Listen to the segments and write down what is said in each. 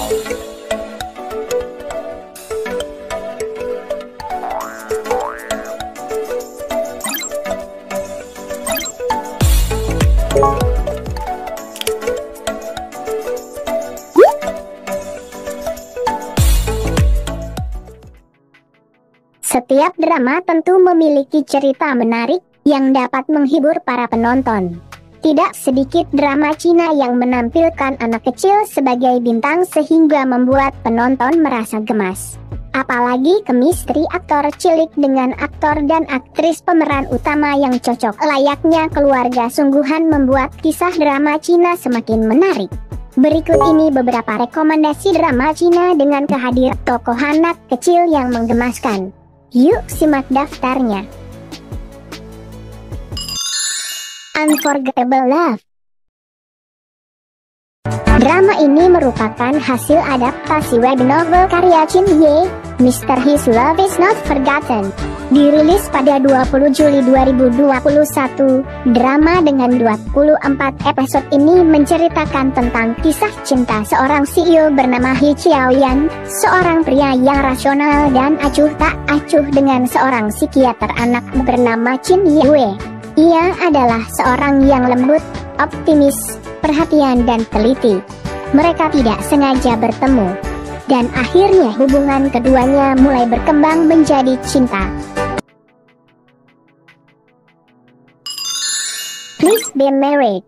Setiap drama tentu memiliki cerita menarik yang dapat menghibur para penonton. Tidak sedikit drama Cina yang menampilkan anak kecil sebagai bintang sehingga membuat penonton merasa gemas. Apalagi kemistri aktor cilik dengan aktor dan aktris pemeran utama yang cocok layaknya keluarga sungguhan membuat kisah drama Cina semakin menarik. Berikut ini beberapa rekomendasi drama Cina dengan kehadiran tokoh anak kecil yang menggemaskan. Yuk simak daftarnya. Unforgettable Love. Drama ini merupakan hasil adaptasi web novel karya Chin Ye, Mr. His Love Is Not Forgotten. Dirilis pada 20 Juli 2021, drama dengan 24 episode ini menceritakan tentang kisah cinta seorang CEO bernama He Xiaoyan, seorang pria yang rasional dan acuh tak acuh dengan seorang psikiater anak bernama Chin Yue. Ia adalah seorang yang lembut, optimis, perhatian dan teliti. Mereka tidak sengaja bertemu, dan akhirnya hubungan keduanya mulai berkembang menjadi cinta. Please Be Married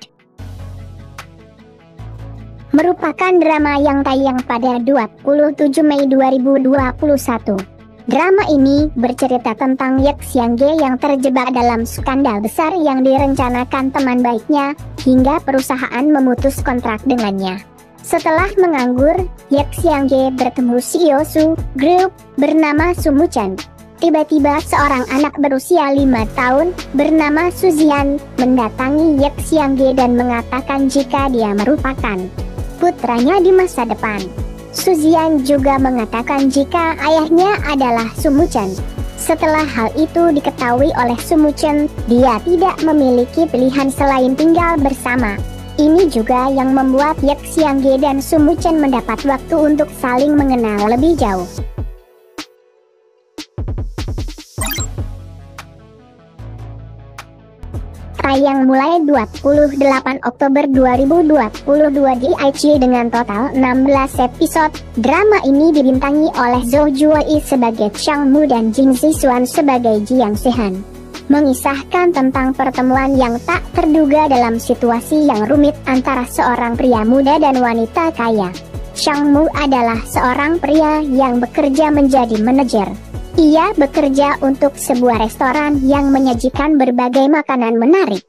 merupakan drama yang tayang pada 27 Mei 2021. Drama ini bercerita tentang Ye Xiangge yang terjebak dalam skandal besar yang direncanakan teman baiknya, hingga perusahaan memutus kontrak dengannya. Setelah menganggur, Ye Xiangge bertemu CEO Su Group bernama Su Muchen. Tiba-tiba seorang anak berusia 5 tahun bernama Su Zian mendatangi Ye Xiangge dan mengatakan jika dia merupakan putranya di masa depan. Su Zian juga mengatakan jika ayahnya adalah Su Muchen. Setelah hal itu diketahui oleh Su Muchen, dia tidak memiliki pilihan selain tinggal bersama. Ini juga yang membuat Ye Xiangge dan Su Muchen mendapat waktu untuk saling mengenal lebih jauh. Tayang mulai 28 Oktober 2022 di iQIYI dengan total 16 episode. Drama ini dibintangi oleh Zhou Juyi sebagai Chang Mu dan Jin Zixuan sebagai Jiang Zehan. Mengisahkan tentang pertemuan yang tak terduga dalam situasi yang rumit antara seorang pria muda dan wanita kaya. Chang Mu adalah seorang pria yang bekerja menjadi manajer. Ia bekerja untuk sebuah restoran yang menyajikan berbagai makanan menarik.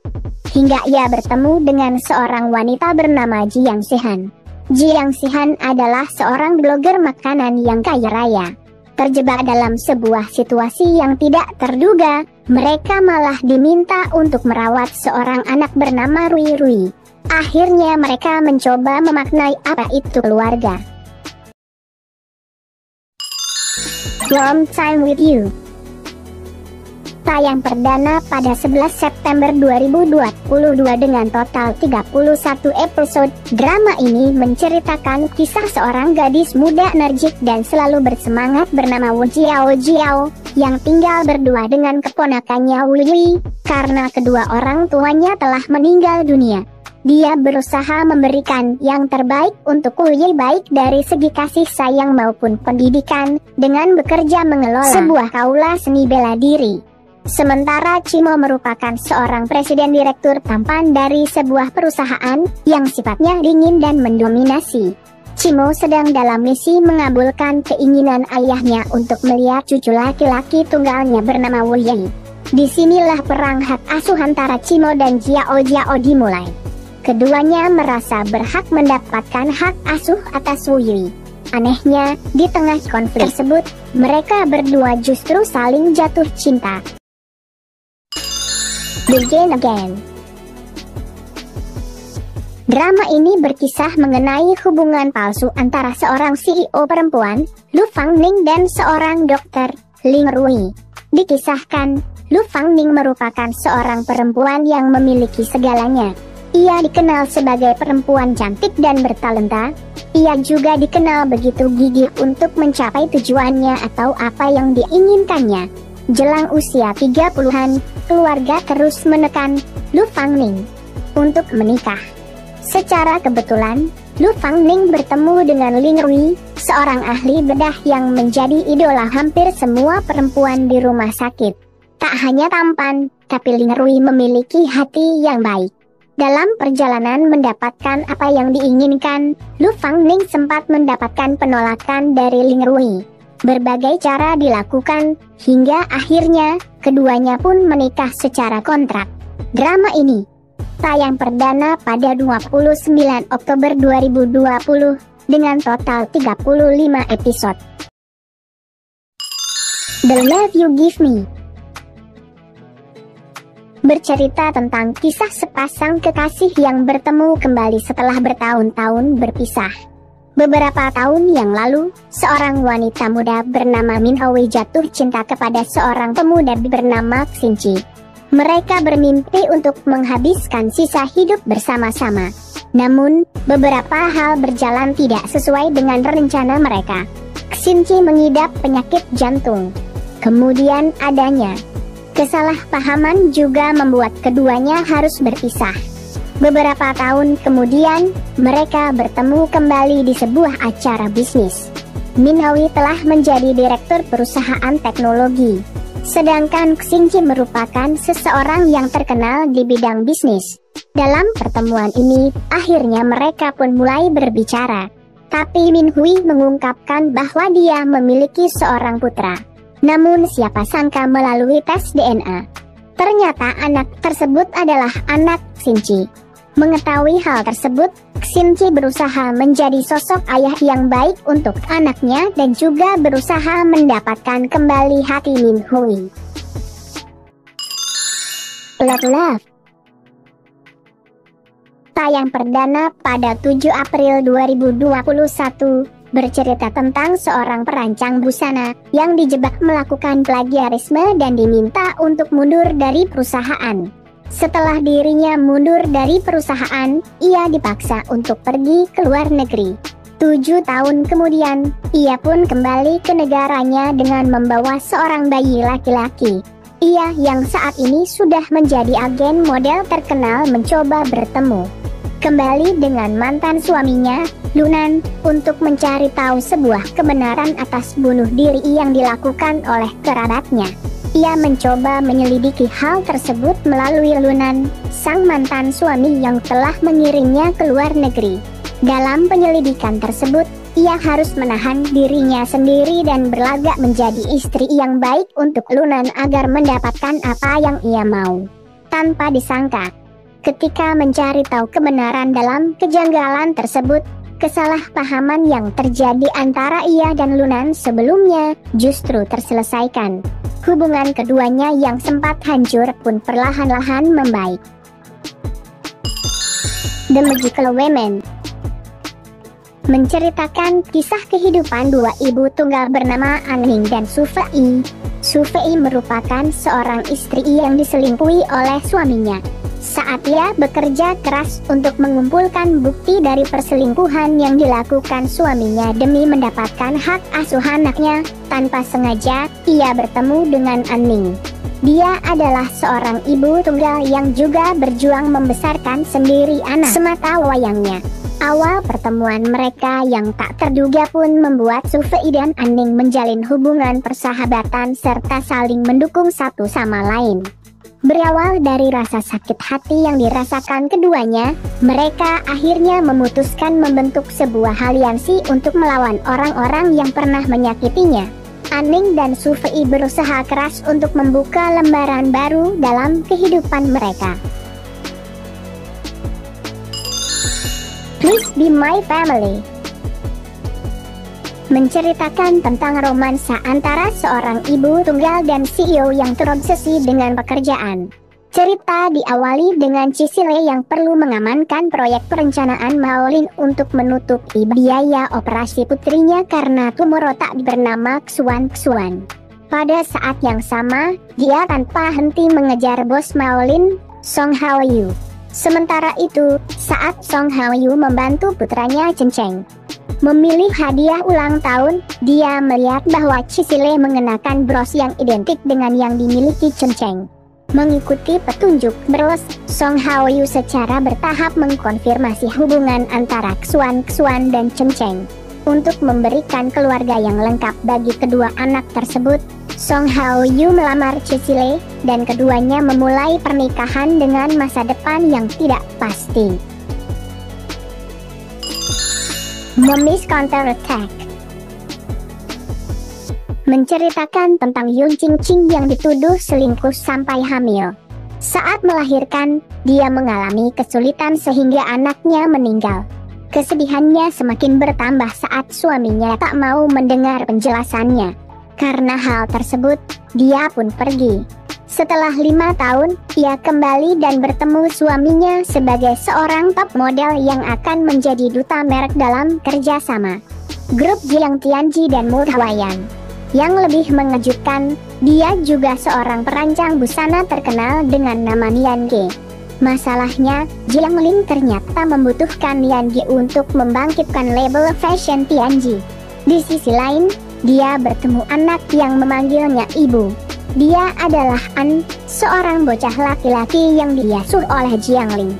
Hingga ia bertemu dengan seorang wanita bernama Jiang Zehan. Jiang Zehan adalah seorang blogger makanan yang kaya raya. Terjebak dalam sebuah situasi yang tidak terduga, mereka malah diminta untuk merawat seorang anak bernama Rui Rui. Akhirnya mereka mencoba memaknai apa itu keluarga. Long Time With You tayang perdana pada 11 September 2022 dengan total 31 episode. Drama ini menceritakan kisah seorang gadis muda energik dan selalu bersemangat bernama Wu Jiao Jiao yang tinggal berdua dengan keponakannya Wu Wei karena kedua orang tuanya telah meninggal dunia. Dia berusaha memberikan yang terbaik untuk Wu Wei baik dari segi kasih sayang maupun pendidikan dengan bekerja mengelola sebuah aula seni bela diri. Sementara Cimo merupakan seorang presiden direktur tampan dari sebuah perusahaan yang sifatnya dingin dan mendominasi. Cimo sedang dalam misi mengabulkan keinginan ayahnya untuk melihat cucu laki-laki tunggalnya bernama Wu Wei. Disinilah perang hak asuh antara Cimo dan Jiao Jiao dimulai. Keduanya merasa berhak mendapatkan hak asuh atas Wu Wei. Anehnya, di tengah konflik tersebut, mereka berdua justru saling jatuh cinta. Begin Again. Drama ini berkisah mengenai hubungan palsu antara seorang CEO perempuan, Lu Fangning, dan seorang dokter, Ling Rui. Dikisahkan, Lu Fangning merupakan seorang perempuan yang memiliki segalanya. Ia dikenal sebagai perempuan cantik dan bertalenta. Ia juga dikenal begitu gigih untuk mencapai tujuannya atau apa yang diinginkannya. Jelang usia 30-an, keluarga terus menekan Lu Fangning untuk menikah. Secara kebetulan, Lu Fangning bertemu dengan Ling Rui, seorang ahli bedah yang menjadi idola hampir semua perempuan di rumah sakit. Tak hanya tampan, tapi Ling Rui memiliki hati yang baik. Dalam perjalanan mendapatkan apa yang diinginkan, Lu Fangning sempat mendapatkan penolakan dari Ling Rui. Berbagai cara dilakukan, hingga akhirnya keduanya pun menikah secara kontrak. Drama ini tayang perdana pada 29 Oktober 2020 dengan total 35 episode. The Love You Give Me bercerita tentang kisah sepasang kekasih yang bertemu kembali setelah bertahun-tahun berpisah. Beberapa tahun yang lalu, seorang wanita muda bernama Min Hui jatuh cinta kepada seorang pemuda bernama Xin Chi. Mereka bermimpi untuk menghabiskan sisa hidup bersama-sama. Namun, beberapa hal berjalan tidak sesuai dengan rencana mereka. Xin Chi mengidap penyakit jantung. Kemudian adanya kesalahpahaman juga membuat keduanya harus berpisah. Beberapa tahun kemudian, mereka bertemu kembali di sebuah acara bisnis. Min Hui telah menjadi direktur perusahaan teknologi, sedangkan Xin Chi merupakan seseorang yang terkenal di bidang bisnis. Dalam pertemuan ini, akhirnya mereka pun mulai berbicara. Tapi Min Hui mengungkapkan bahwa dia memiliki seorang putra. Namun siapa sangka melalui tes DNA, ternyata anak tersebut adalah anak Xin Chi. Mengetahui hal tersebut, Xin Chi berusaha menjadi sosok ayah yang baik untuk anaknya dan juga berusaha mendapatkan kembali hati Min Hui. Love tayang perdana pada 7 April 2021, bercerita tentang seorang perancang busana yang dijebak melakukan plagiarisme dan diminta untuk mundur dari perusahaan. Setelah dirinya mundur dari perusahaan, ia dipaksa untuk pergi ke luar negeri. 7 tahun kemudian, ia pun kembali ke negaranya dengan membawa seorang bayi laki-laki. Ia yang saat ini sudah menjadi agen model terkenal mencoba bertemu kembali dengan mantan suaminya, Lunan, untuk mencari tahu sebuah kebenaran atas bunuh diri yang dilakukan oleh kerabatnya. Ia mencoba menyelidiki hal tersebut melalui Lunan, sang mantan suami yang telah mengirimnya ke luar negeri. Dalam penyelidikan tersebut, ia harus menahan dirinya sendiri dan berlagak menjadi istri yang baik untuk Lunan agar mendapatkan apa yang ia mau. Tanpa disangka, ketika mencari tahu kebenaran dalam kejanggalan tersebut, kesalahpahaman yang terjadi antara ia dan Lunan sebelumnya justru terselesaikan. Hubungan keduanya yang sempat hancur pun perlahan-lahan membaik. The Magical Women menceritakan kisah kehidupan dua ibu tunggal bernama Anning dan Su Fei. Su Fei merupakan seorang istri yang diselingkuhi oleh suaminya. Saat ia bekerja keras untuk mengumpulkan bukti dari perselingkuhan yang dilakukan suaminya demi mendapatkan hak asuh anaknya, tanpa sengaja ia bertemu dengan Anning. Dia adalah seorang ibu tunggal yang juga berjuang membesarkan sendiri anak semata wayangnya. Awal pertemuan mereka yang tak terduga pun membuat Su Fei dan Anning menjalin hubungan persahabatan serta saling mendukung satu sama lain. Berawal dari rasa sakit hati yang dirasakan keduanya, mereka akhirnya memutuskan membentuk sebuah aliansi untuk melawan orang-orang yang pernah menyakitinya. Anning dan Su Fei berusaha keras untuk membuka lembaran baru dalam kehidupan mereka. Please Be My Family menceritakan tentang romansa antara seorang ibu tunggal dan CEO yang terobsesi dengan pekerjaan. Cerita diawali dengan Cicile yang perlu mengamankan proyek perencanaan Maolin untuk menutupi biaya operasi putrinya karena tumor otak bernama Xuan. Pada saat yang sama, dia tanpa henti mengejar bos Maolin, Song Hao Yu. Sementara itu, saat Song Hao Yu membantu putranya Chen Cheng memilih hadiah ulang tahun, dia melihat bahwa Cicile mengenakan bros yang identik dengan yang dimiliki Chen Cheng. Mengikuti petunjuk bros, Song Hao Yu secara bertahap mengkonfirmasi hubungan antara Xuan dan Chen Cheng. Untuk memberikan keluarga yang lengkap bagi kedua anak tersebut, Song Hao Yu melamar Cicile, dan keduanya memulai pernikahan dengan masa depan yang tidak pasti. Mommy's Counter Attack menceritakan tentang Yun Qingqing yang dituduh selingkuh sampai hamil. Saat melahirkan, dia mengalami kesulitan sehingga anaknya meninggal. Kesedihannya semakin bertambah saat suaminya tak mau mendengar penjelasannya. Karena hal tersebut, dia pun pergi. Setelah 5 tahun, ia kembali dan bertemu suaminya sebagai seorang top model yang akan menjadi duta merek dalam kerjasama grup Jiang Tianji dan Mood Hawaiian. Yang lebih mengejutkan, dia juga seorang perancang busana terkenal dengan nama Nian Ge. Masalahnya, Jiang Ling ternyata membutuhkan Nian Ge untuk membangkitkan label fashion Tianji. Di sisi lain, dia bertemu anak yang memanggilnya ibu. Dia adalah An, seorang bocah laki-laki yang diasuh oleh Jiang Ling.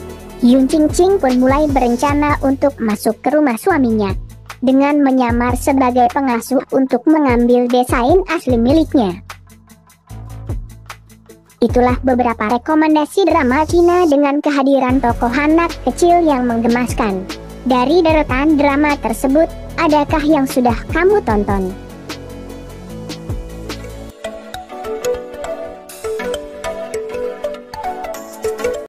Yun Qingqing pun mulai berencana untuk masuk ke rumah suaminya dengan menyamar sebagai pengasuh untuk mengambil desain asli miliknya. Itulah beberapa rekomendasi drama Cina dengan kehadiran tokoh anak kecil yang menggemaskan. Dari deretan drama tersebut, adakah yang sudah kamu tonton?